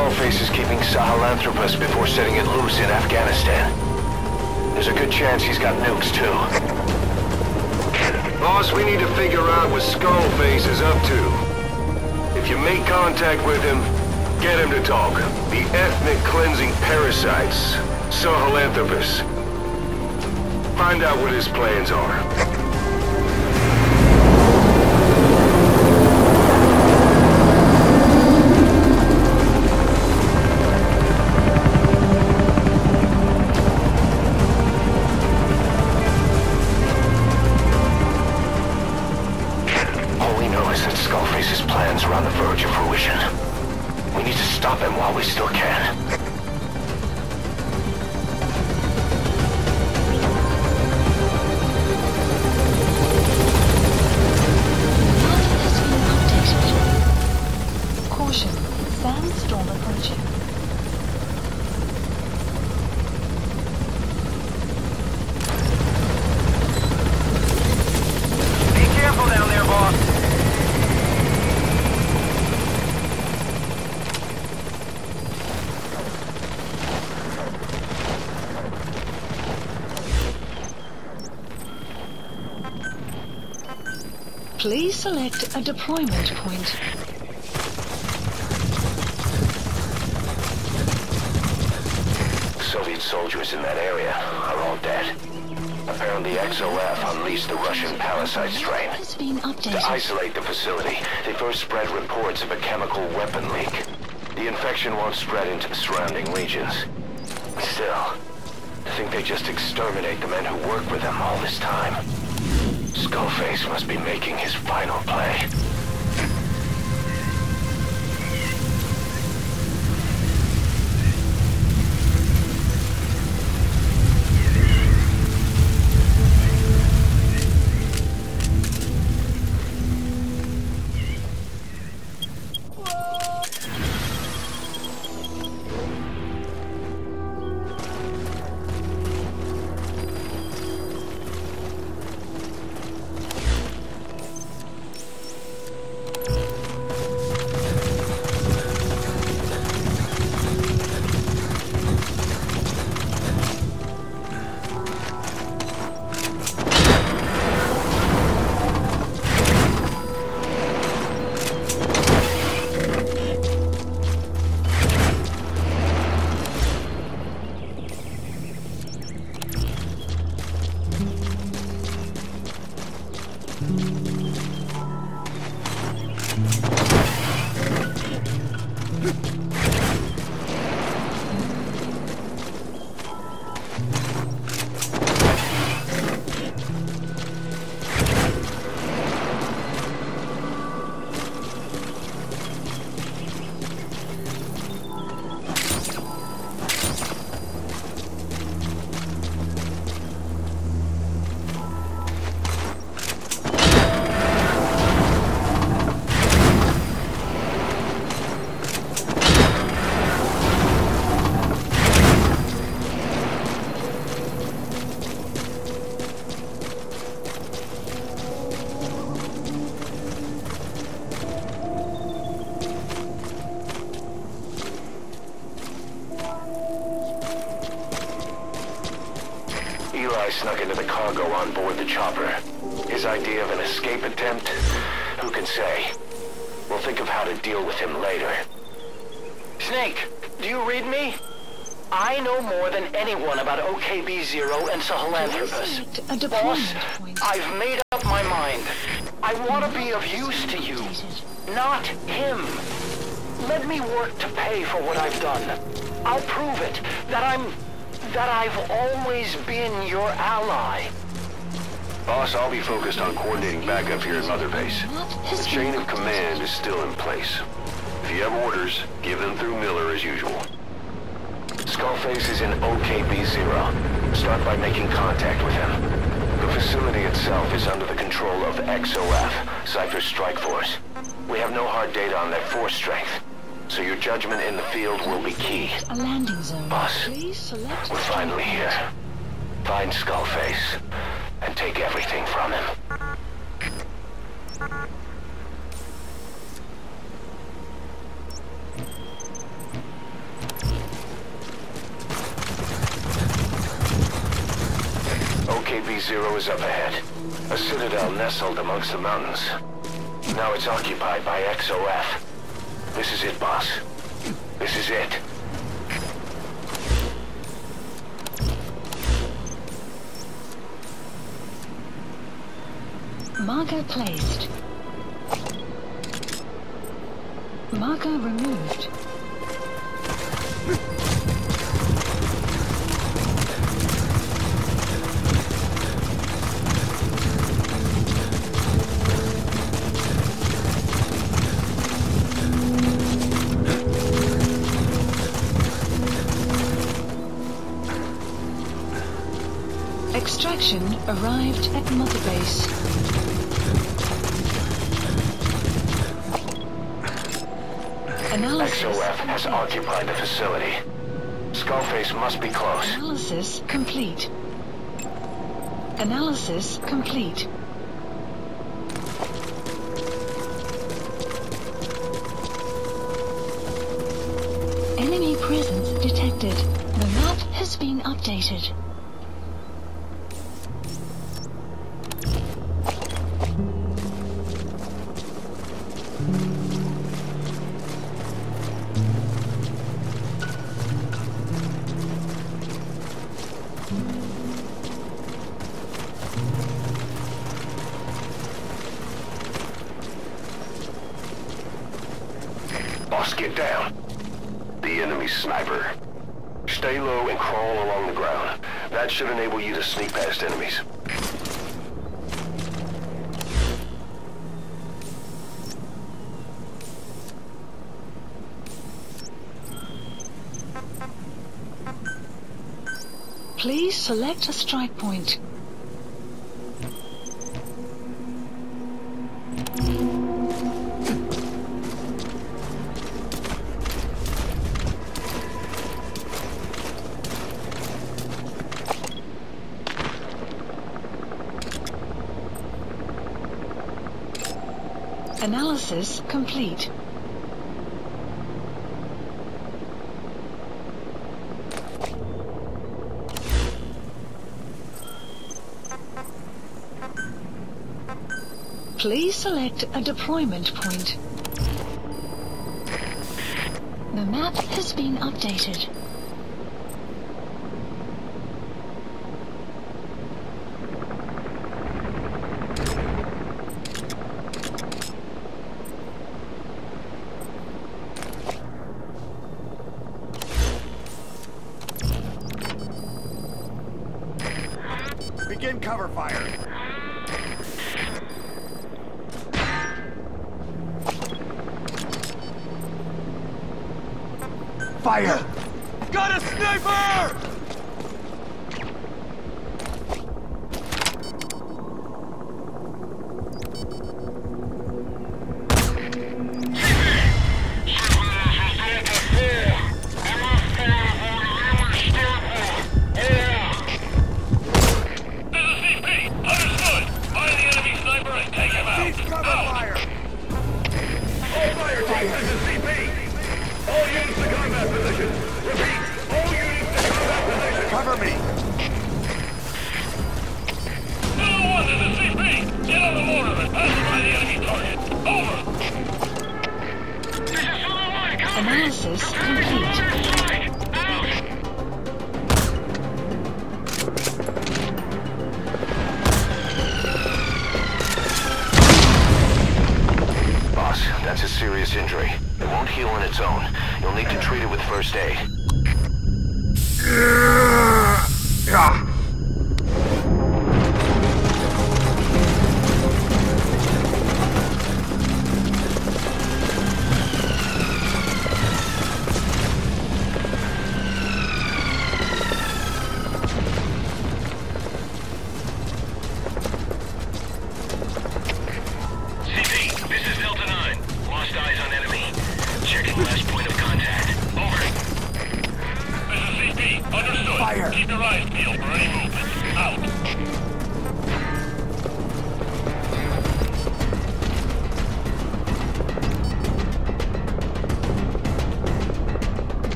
Skullface is keeping Sahelanthropus before setting it loose in Afghanistan. There's a good chance he's got nukes, too. Boss, we need to figure out what Skullface is up to. If you make contact with him, get him to talk. The ethnic cleansing parasites, Sahelanthropus. Find out what his plans are. We still can. Caution, sandstorm approaching. Be careful down there, boss. Please select a deployment point. Soviet soldiers in that area are all dead. Apparently XOF unleashed the Russian parasite strain. Has been updated. To isolate the facility, they first spread reports of a chemical weapon leak. The infection won't spread into the surrounding regions. Still, I think they just exterminate the men who worked with them all this time. Skullface must be making his final play. Snuck into the cargo on board the chopper. His idea of an escape attempt? Who can say? We'll think of how to deal with him later. Snake, do you read me? I know more than anyone about OKB-0 and Sahelanthropus. Boss, I've made up my mind. I want to be of use to you, not him. Let me work to pay for what I've done. I'll prove it, that I've always been your ally. Boss, I'll be focused on coordinating backup here at Mother Base. The chain of command is still in place. If you have orders, give them through Miller as usual. Skullface is in OKB-0. Start by making contact with him. The facility itself is under the control of XOF, Cypher's strike force. We have no hard data on their force strength, so your judgment in the field will be key. A landing zone. Boss, we're finally here. Find Skullface and take everything from him. Zero is up ahead. A citadel nestled amongst the mountains. Now it's occupied by XOF. This is it, boss. This is it. Marker placed. Marker removed. Extraction arrived at Mother Base. Analysis XOF has occupied the facility. Skullface must be close. Analysis complete. Analysis complete. Enemy presence detected. The map has been updated. Boss, get down. The enemy sniper. Stay low and crawl along the ground. That should enable you to sneak past enemies. Please select a strike point. Analysis complete. Please select a deployment point. The map has been updated. Begin cover fire. Fire! Got a sniper! Analysis complete. Boss, that's a serious injury. It won't heal on its own. You'll need to treat it with first aid.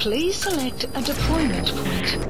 Please select a deployment point.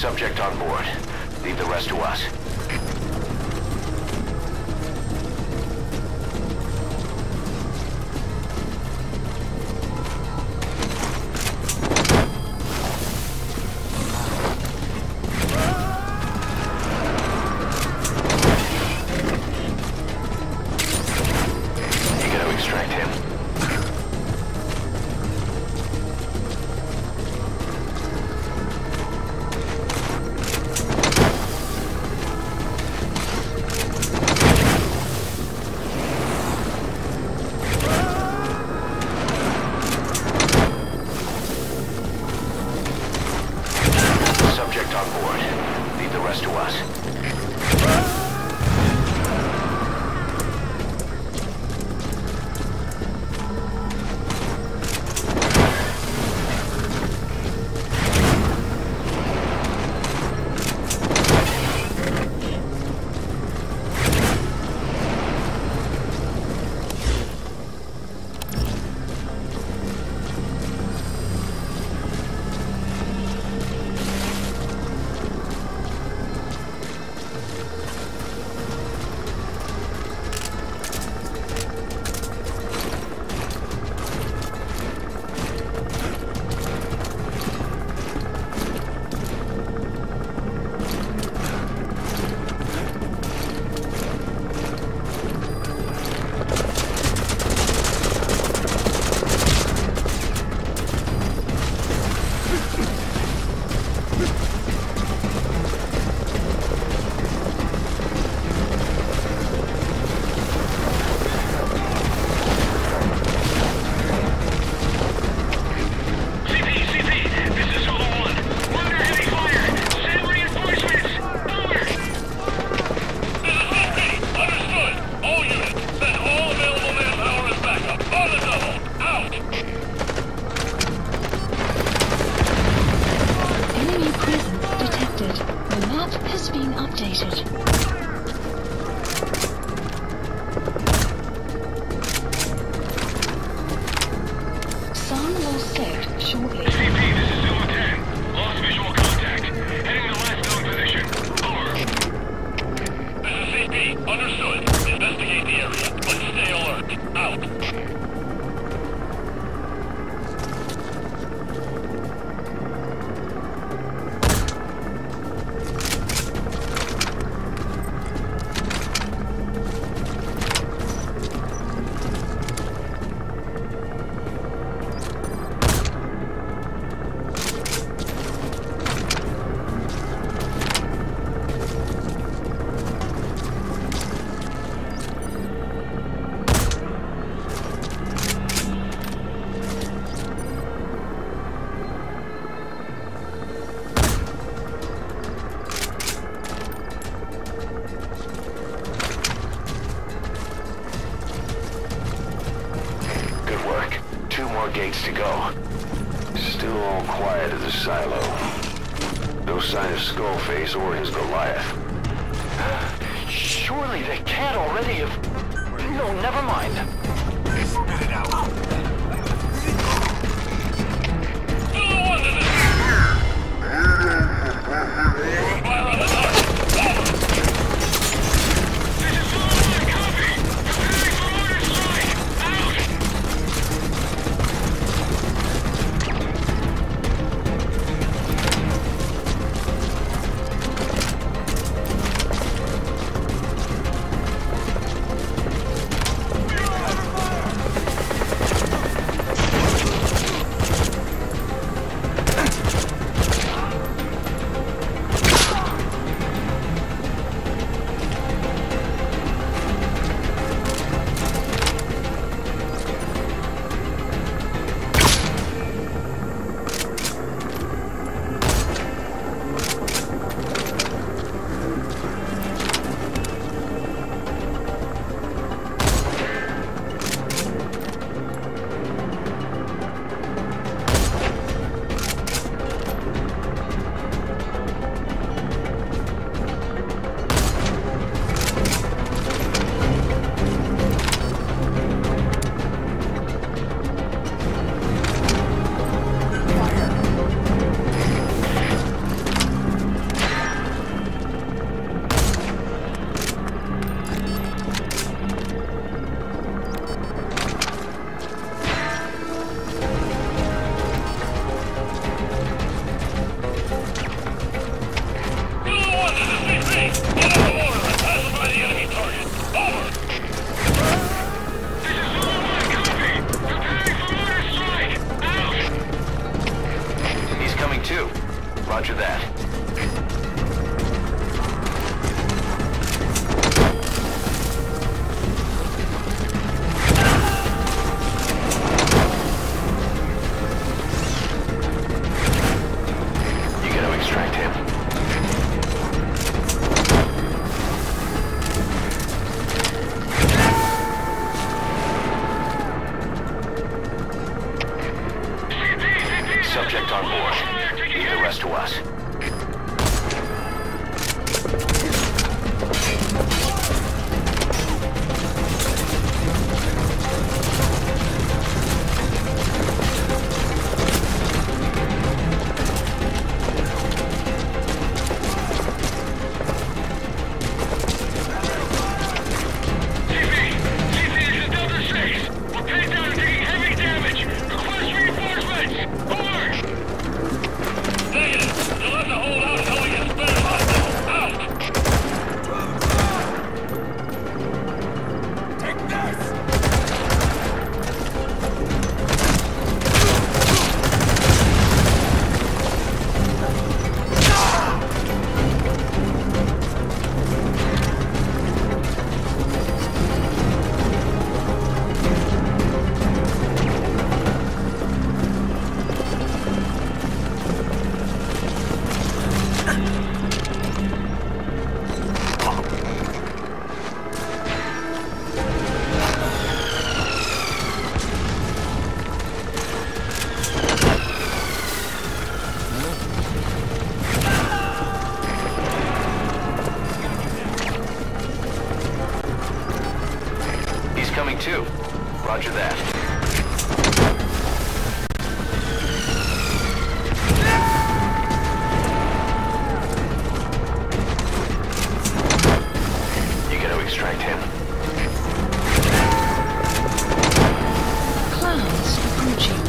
Subject on board. Leave the rest to us. You gotta extract him. gates to go. Still all quiet at the silo. No sign of Skullface or his Goliath. Surely they can't already have... No, never mind. Spit it out. Roger that. You gotta extract him. Subject on board. Leave the rest to us. Coming too. Roger that. You gotta extract him. Clouds approaching.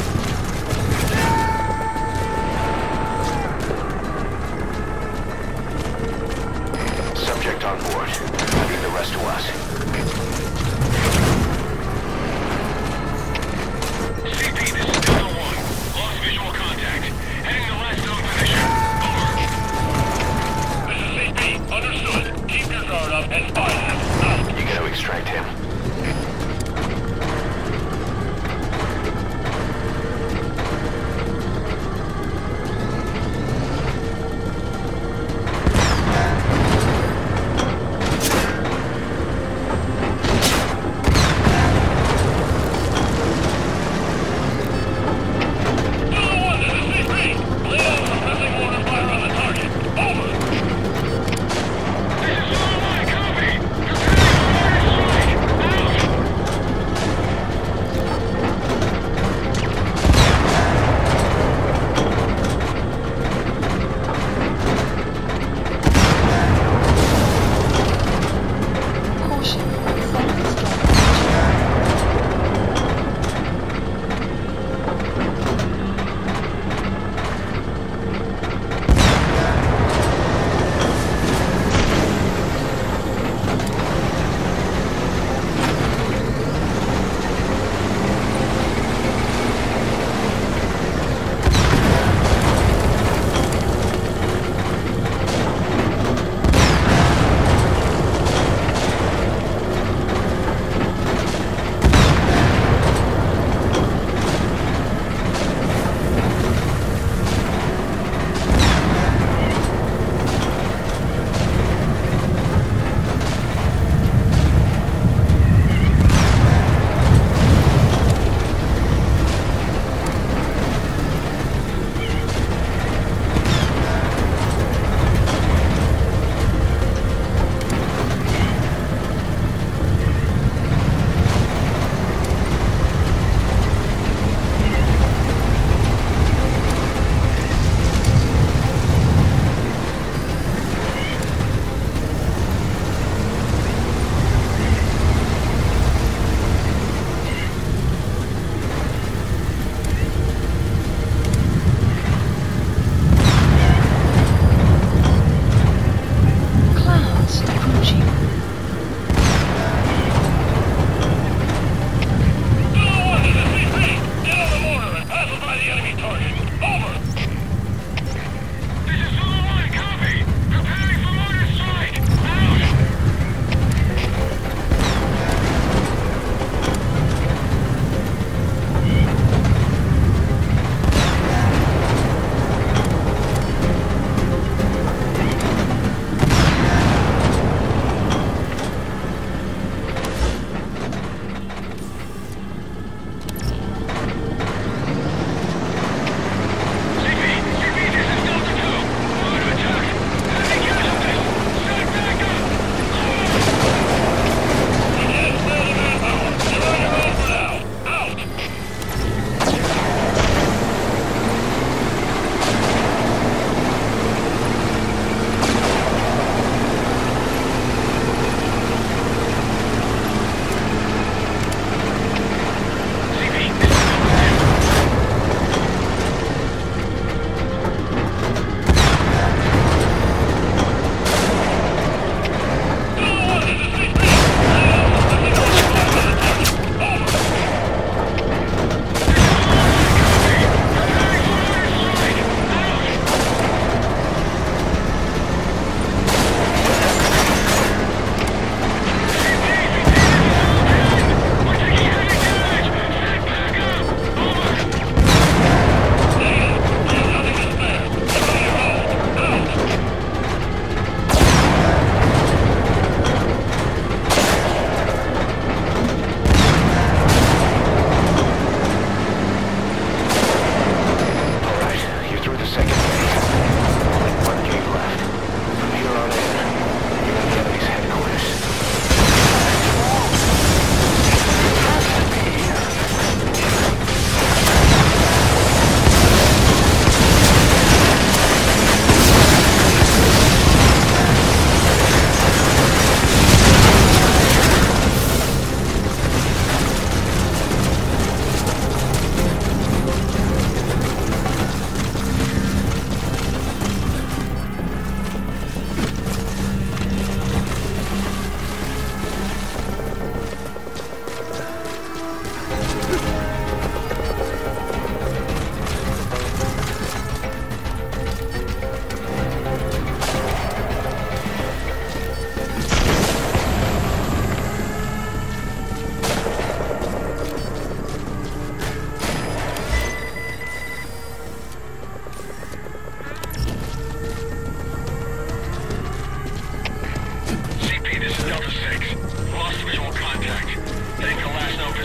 Subject on board. Leave the rest to us.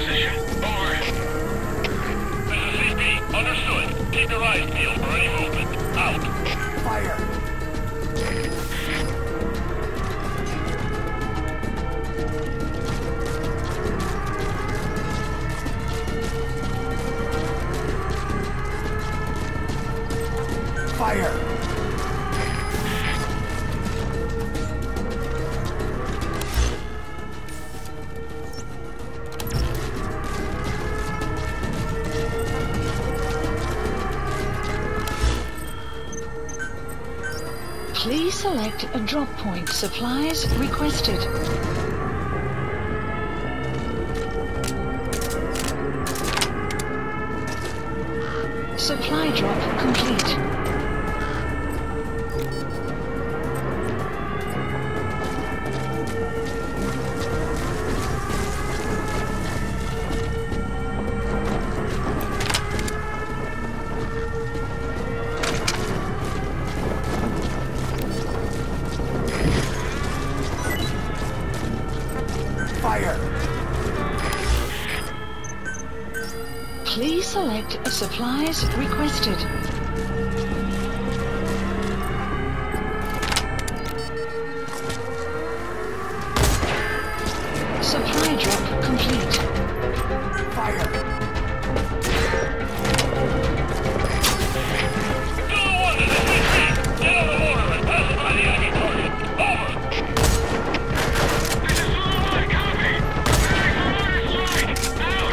position. Over. This is CP. Understood. Keep your eyes peeled for any movement. Out. Fire! Fire! Please select a drop point. Supplies requested. Supply drop complete. Please select supplies requested. Supply drop complete. Fire! Get on the water and pass it by the enemy target. Over. This is Lulu, copy. Ready for order strike. Out.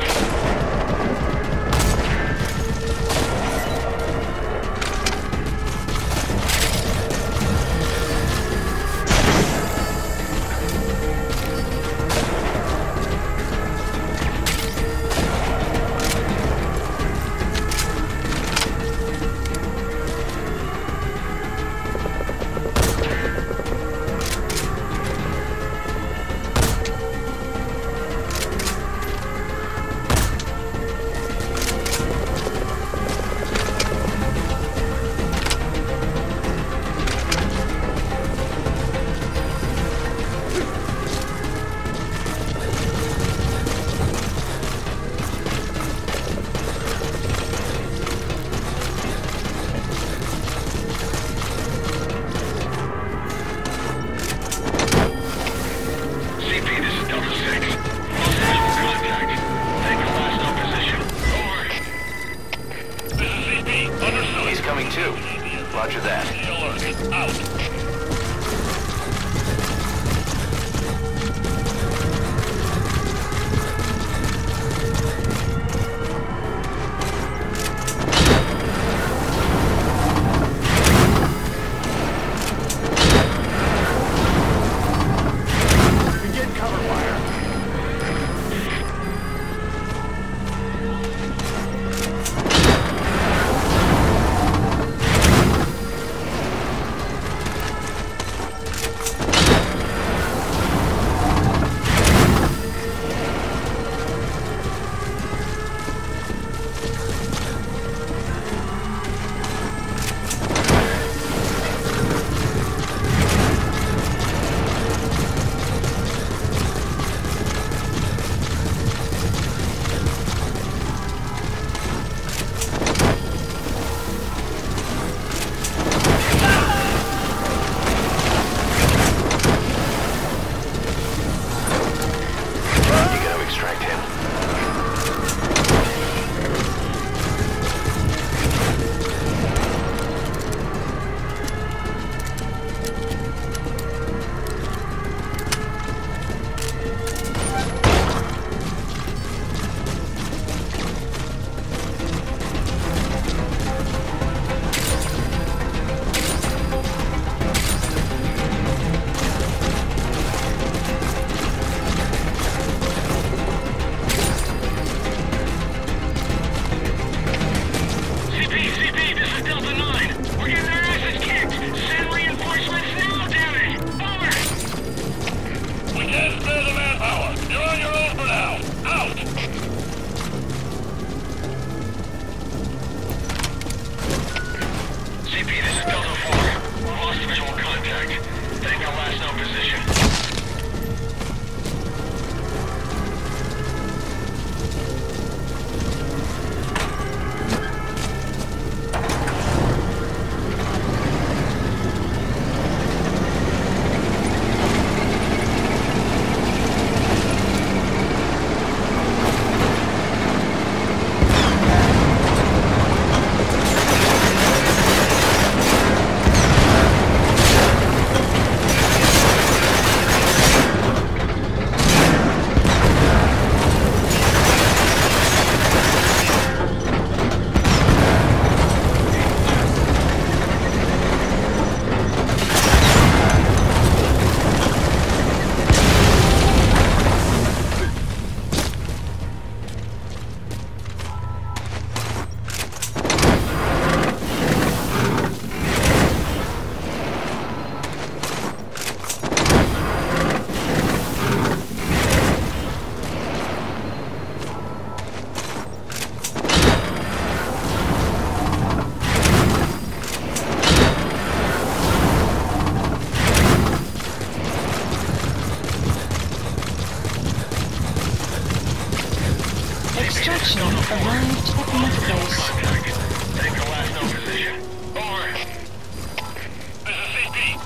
Roger that. Alert. Out.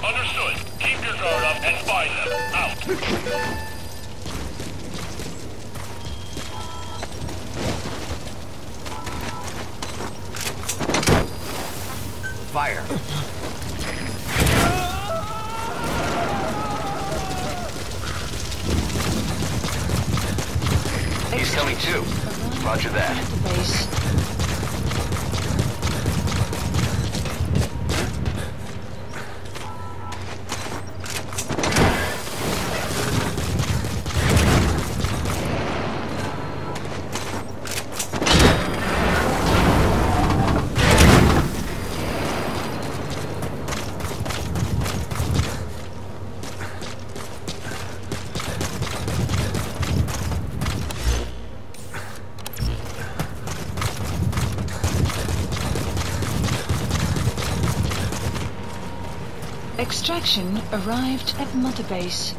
Understood. Keep your guard up and find them. Out. Fire. He's coming too. Roger that. Base. Extraction arrived at Mother Base.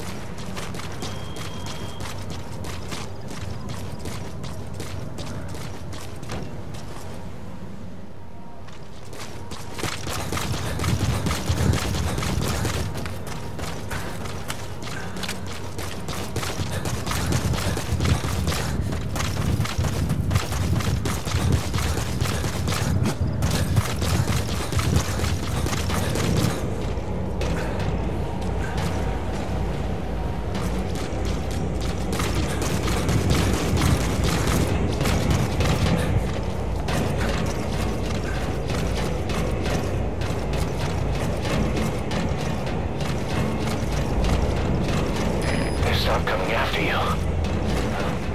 Stop coming after you.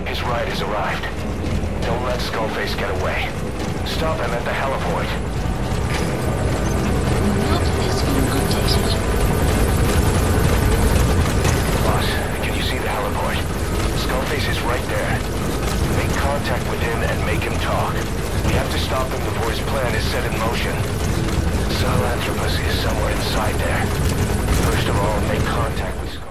His ride has arrived. Don't let Skullface get away. Stop him at the heliport. The map has been updated. Boss, can you see the heliport? Skullface is right there. Make contact with him and make him talk. We have to stop him before his plan is set in motion. Sahelanthropus is somewhere inside there. First of all, make contact with Skullface.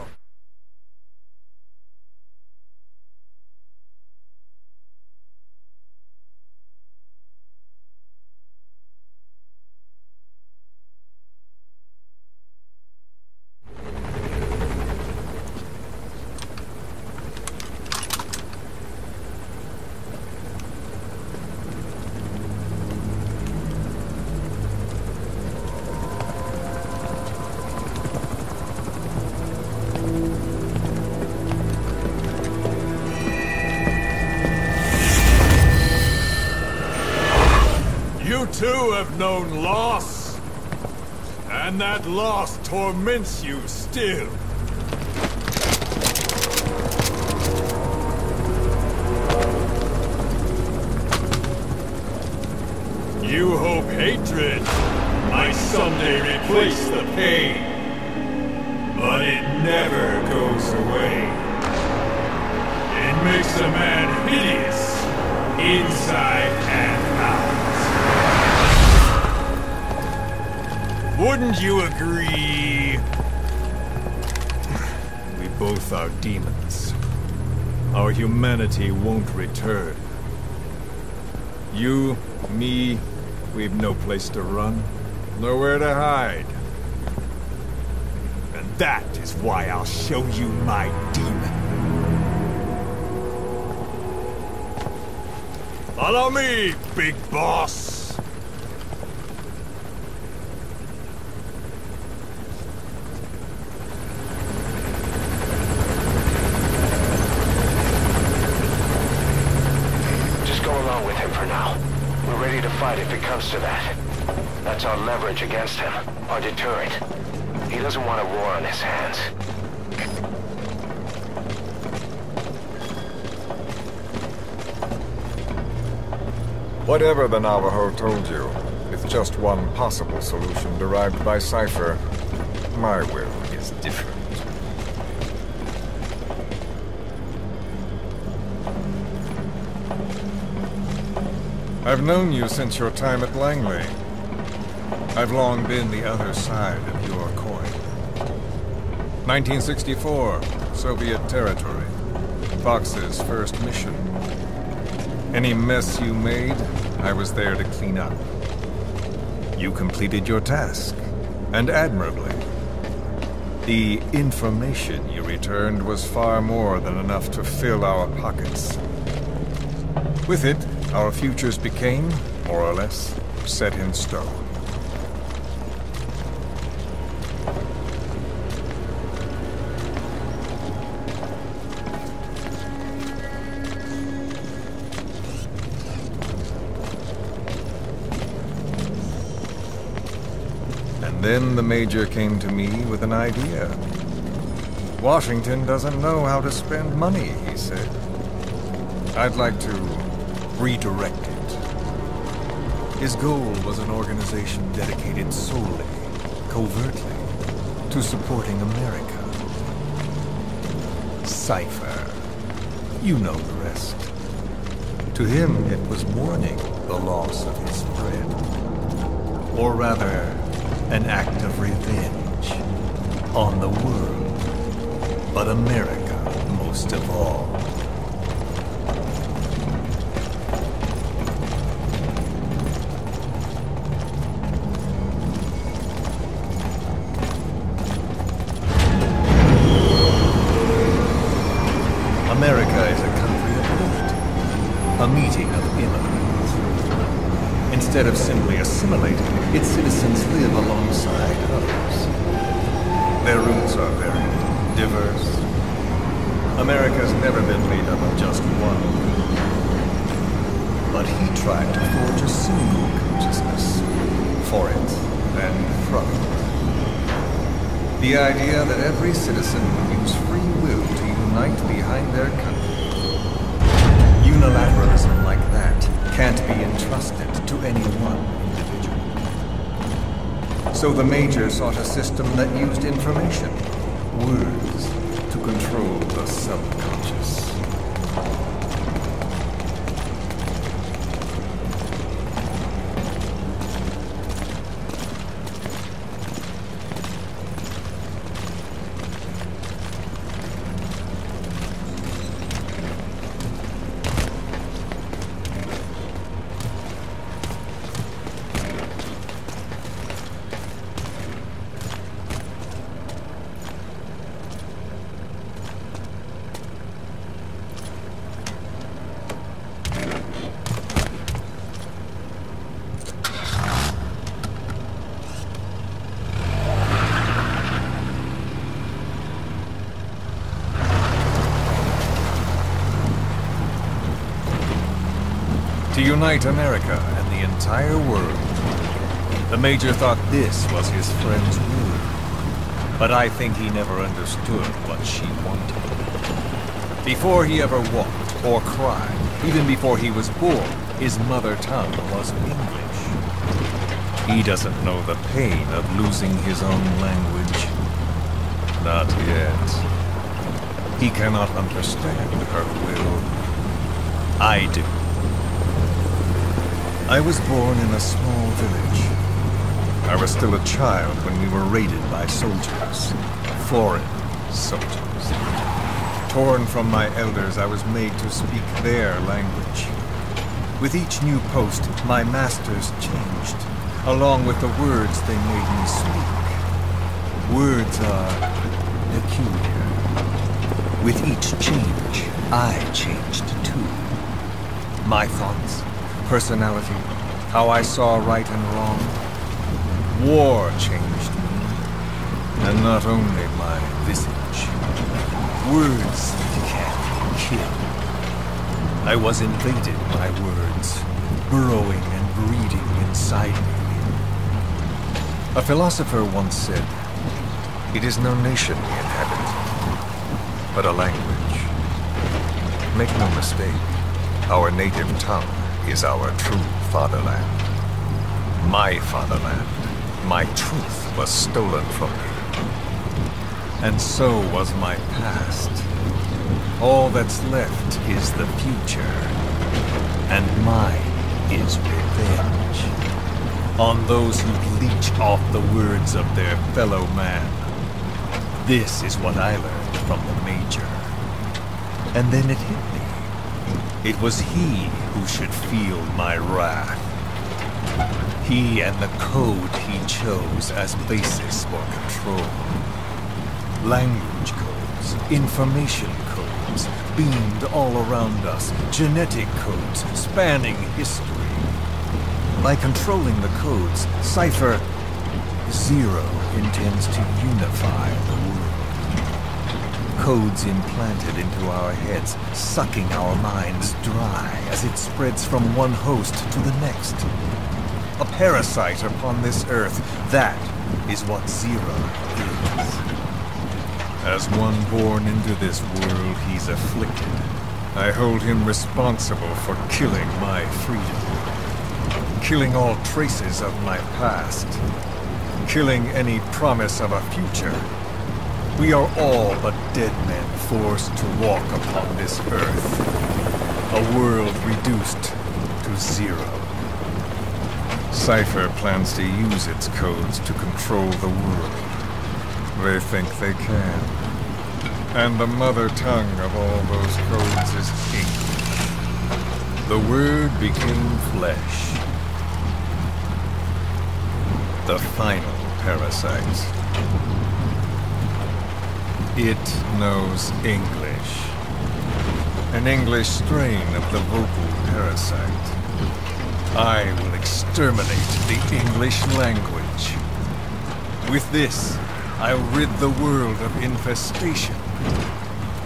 You too have known loss, and that loss torments you still. You hope hatred might someday replace the pain, but it never goes away. It makes a man hideous, inside and out. Wouldn't you agree? We both are demons. Our humanity won't return. You, me, we've no place to run, nowhere to hide. And that is why I'll show you my demon. Follow me, big boss! If it comes to that. That's our leverage against him, our deterrent. He doesn't want a war on his hands. Whatever the Navajo told you, with just one possible solution derived by Cypher, my will is different. I've known you since your time at Langley. I've long been the other side of your coin. 1964, Soviet territory. Fox's first mission. Any mess you made, I was there to clean up. You completed your task, and admirably. The information you returned was far more than enough to fill our pockets. With it, our futures became, more or less, set in stone. And then the Major came to me with an idea. Washington doesn't know how to spend money, he said. I'd like to redirect it. His goal was an organization dedicated solely, covertly, to supporting America. Cypher. You know the rest. To him, it was mourning the loss of his friend. Or rather, an act of revenge on the world, but America most of all. America is a country of liberty, a meeting of immigrants. Instead of simply assimilating, its citizens live alongside others. Their roots are very diverse. America's never been made up of just one group. But he tried to forge a single consciousness for it and from it. The idea that every citizen would use free will to unite behind their country. Unilateralism like that can't be entrusted to any one individual. So the Major sought a system that used information, words, to control the subconscious. To unite America and the entire world. The Major thought this was his friend's will. But I think he never understood what she wanted. Before he ever walked or cried, even before he was born, his mother tongue was English. He doesn't know the pain of losing his own language. Not yet. He cannot understand her will. I do. I was born in a small village. I was still a child when we were raided by soldiers. Foreign soldiers. Torn from my elders, I was made to speak their language. With each new post, my masters changed, along with the words they made me speak. Words are peculiar. With each change, I changed too. My thoughts, personality, how I saw right and wrong. War changed me, and not only my visage. Words can kill. I was invaded by words, burrowing and breeding inside me. A philosopher once said, "It is no nation we inhabit, but a language." Make no mistake, our native tongue is our true fatherland. My fatherland, my truth was stolen from me. And so was my past. All that's left is the future. And mine is revenge. On those who leech off the words of their fellow man. This is what I learned from the Major. And then it hit me. It was he who should feel my wrath. He and the code he chose as basis for control. Language codes, information codes, beamed all around us, genetic codes spanning history. By controlling the codes, Cypher Zero intends to unify the world. Codes implanted into our heads, sucking our minds dry as it spreads from one host to the next. A parasite upon this earth, that is what Zero is. As one born into this world he's afflicted, I hold him responsible for killing my freedom. Killing all traces of my past. Killing any promise of a future. We are all but dead men forced to walk upon this earth. A world reduced to zero. Cypher plans to use its codes to control the world. They think they can. And the mother tongue of all those codes is English. The Word became flesh. The final parasite. It knows English. An English strain of the vocal parasite. I will exterminate the English language. With this, I'll rid the world of infestation.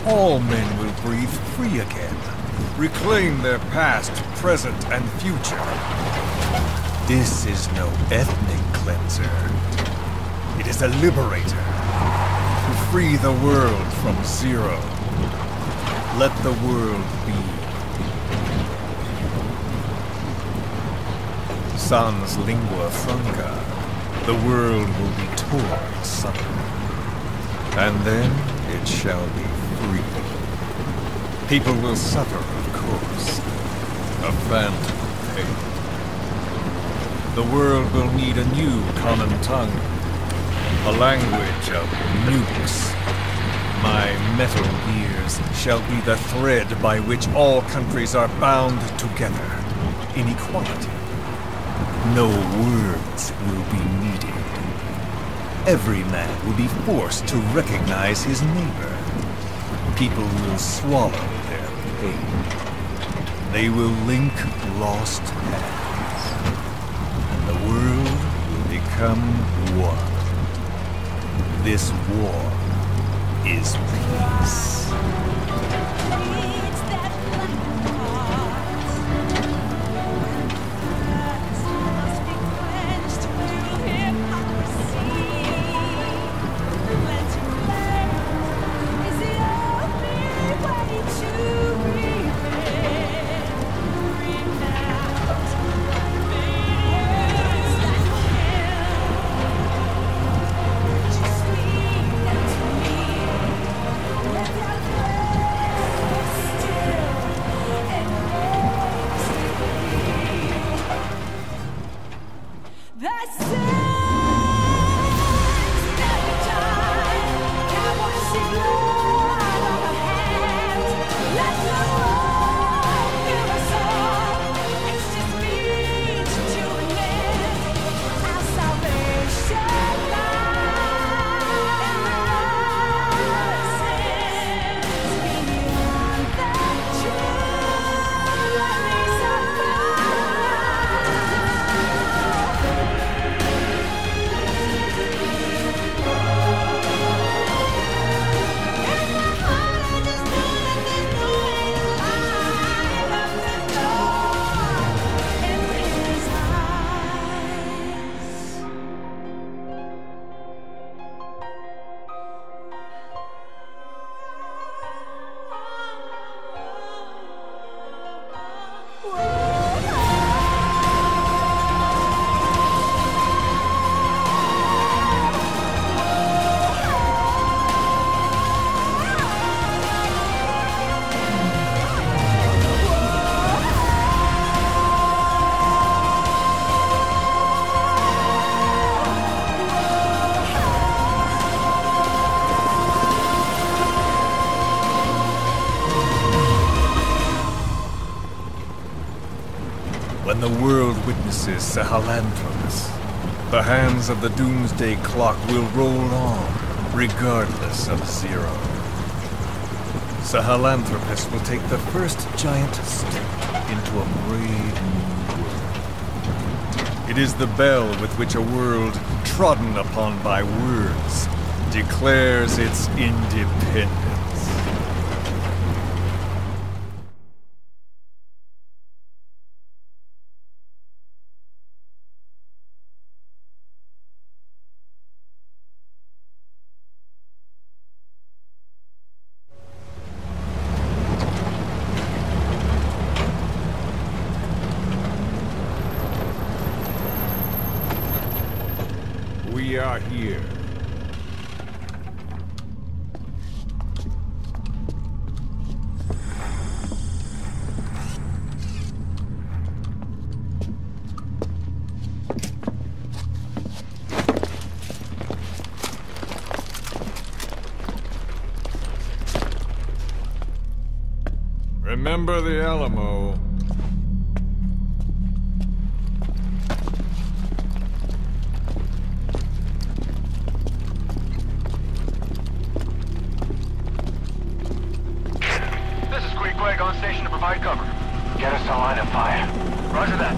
All men will breathe free again, reclaim their past, present, and future. This is no ethnic cleanser. It is a liberator. To free the world from zero. Let the world be. Sans lingua franca. The world will be torn asunder. And then it shall be free. People will suffer, of course. A phantom pain. The world will need a new common tongue. A language of nukes. My metal gears shall be the thread by which all countries are bound together. In equality. No words will be needed. Every man will be forced to recognize his neighbor. People will swallow their pain. They will link lost hands. And the world will become one. This war is peace. When the world witnesses Sahalantros, the hands of the doomsday clock will roll on, regardless of Zero. Sahelanthropus will take the first giant step into a brave new world. It is the bell with which a world trodden upon by words declares its independence. We are here. Remember the Alamo. On station to provide cover. Get us a line of fire. Roger that.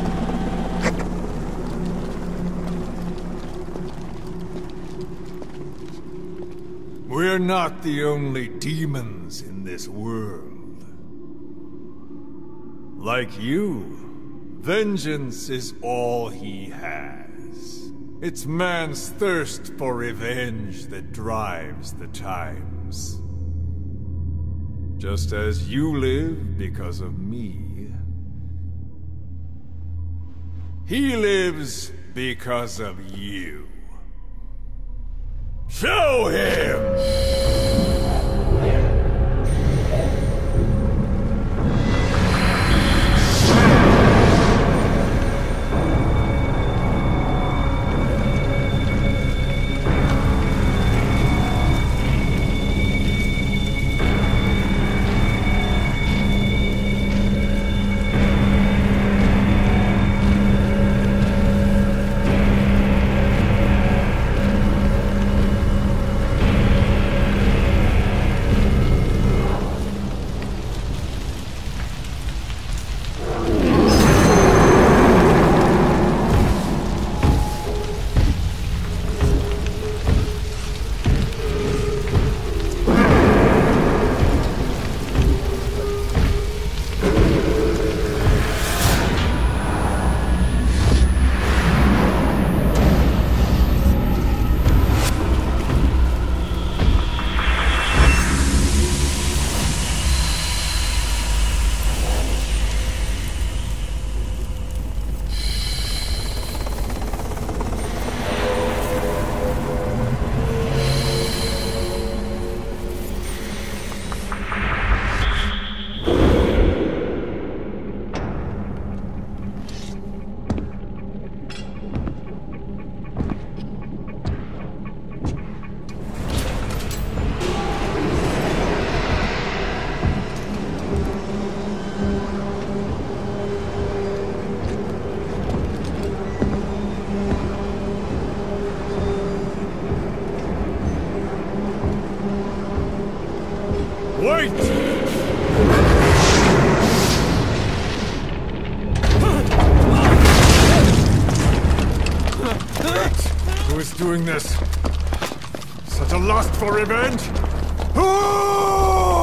We're not the only demons in this world. Like you, vengeance is all he has. It's man's thirst for revenge that drives the times. Just as you live because of me, he lives because of you. Show him! Wait! Who is doing this? Such a lust for revenge? Oh!